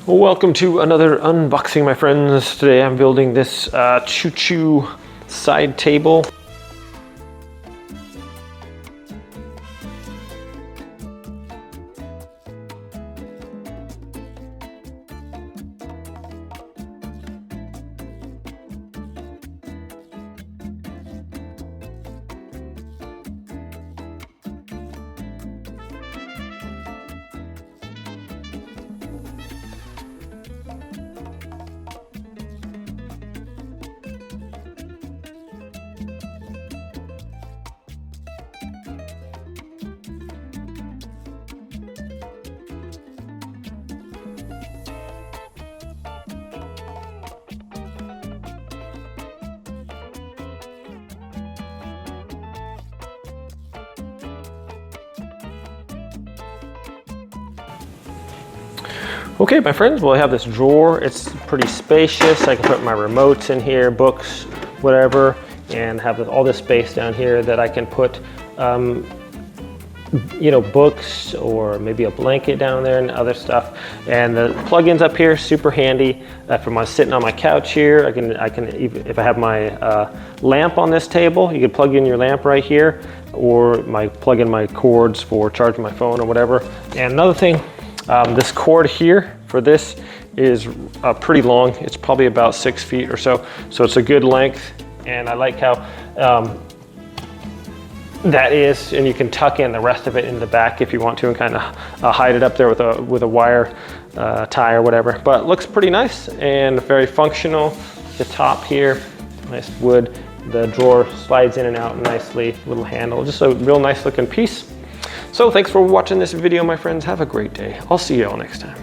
Well, welcome to another unboxing, my friends. Today I'm building this CHOOCHOO side table. Okay, my friends, well, I have this drawer. It's pretty spacious. I can put my remotes in here, books, whatever, and have all this space down here that I can put, books or maybe a blanket down there and other stuff. And the plugins up here, super handy. If I'm sitting on my couch here, I can even, if I have my lamp on this table, you can plug in your lamp right here, or plug in my cords for charging my phone or whatever. And another thing, this cord here for this is pretty long. It's probably about 6 feet or so. So it's a good length, and I like how that is, and you can tuck in the rest of it in the back if you want to, and kind of hide it up there with a wire tie or whatever. But it looks pretty nice and very functional. The top here, nice wood. The drawer slides in and out nicely, little handle, just a real nice looking piece. So thanks for watching this video, my friends. Have a great day. I'll see you all next time.